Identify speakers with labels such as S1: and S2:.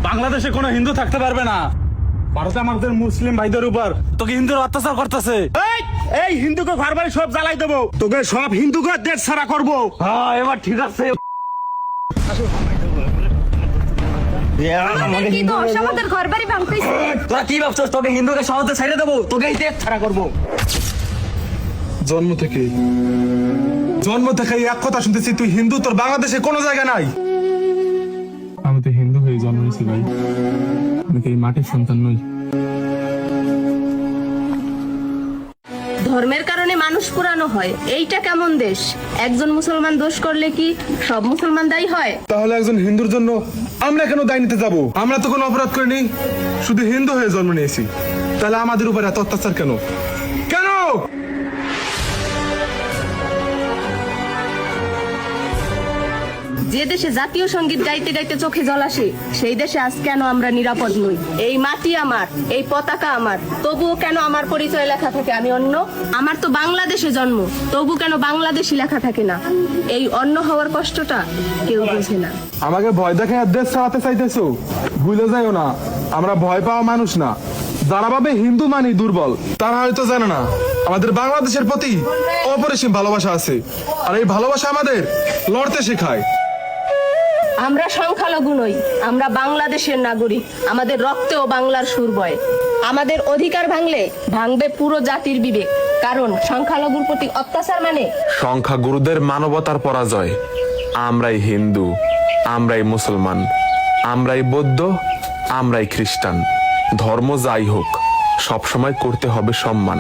S1: বাংলাদেশে কোনো হিন্দু থাকতে পারবে না। ভারতে আমাদের মুসলিম ভাইদের উপর তোকে হিন্দুর অত্যাচার করতেছে।
S2: এই হিন্দুকে ঘর বাড়ি সব জ্বালাই দেবো, তোকে সব হিন্দুকে দেশ ছাড়া করবো।
S1: হ্যাঁ এবার ঠিক আছে।
S3: কি দোষ আমাদের ঘর বাড়ি ভাঙতেছে?
S4: তোরা কি ভাবছস তোকে হিন্দুকে সহজে ছেড়ে দেবো? তোকে দেশ ছাড়া করবো।
S5: জন্ম থেকে এক কথা শুনতেছি, তুই হিন্দু, তোর বাংলাদেশে কোনো জায়গা নাই।
S6: আমি তো হিন্দু হয়ে জন্ম নিয়েছি ভাই, আমি তো এই মাটির সন্তান নই।
S3: ধর্মের কারণে মানুষ পুরানো হয়, এইটা কেমন দেশ? একজন মুসলমান দোষ করলে কি সব মুসলমান দায়ী হয়?
S5: তাহলে একজন হিন্দুর জন্য আমরা কেন দায় নিতে যাব? আমরা তো কোনো অপরাধ করিনি, শুধু হিন্দু হয়ে জন্ম নিয়েছি। তাহলে আমাদের উপর এত অত্যাচার কেন? কেন?
S3: যে দেশে জাতীয় সঙ্গীত গাইতে গাইতে চোখে জল আসে, সেই দেশে আজ কেন আমরা নিরাপদ নই? এই মাটি আমার, এই পতাকা আমার, তবুও কেন আমার পরিচয় লেখা থাকে আমি অন্য? আমার তো বাংলাদেশে জন্ম, তবু কেন বাংলাদেশি লেখা থাকে না? এই অন্য হওয়ার কষ্টটা কেউ বোঝে না।
S5: আমাকে ভয় দেখে আর দেশ চালাতে চাইতেছো? ভুলে যাইও না, আমরা ভয় পাওয়া মানুষ না। যারা ভাবে হিন্দু মানি দুর্বল, তারা হয়তো জানে না আমাদের বাংলাদেশের প্রতি অপরিসীম ভালোবাসা আছে, আর এই ভালোবাসা আমাদের লড়তে শেখায়।
S3: আমরা সংখ্যালঘু নই, আমরা বাংলাদেশের নাগরিক। আমাদের রক্তেও বাংলার সুর বয়। আমাদের অধিকার ভাঙলে ভাঙবে পুরো জাতির বিবেক, কারণ সংখ্যালঘুর প্রতি অত্যাচার মানে
S7: সংখ্যাগুরুদের মানবতার পরাজয়। আমরাই হিন্দু, আমরাই মুসলমান, আমরাই বৌদ্ধ, আমরাই খ্রিস্টান। ধর্ম যাই হোক, সবসময় করতে হবে সম্মান।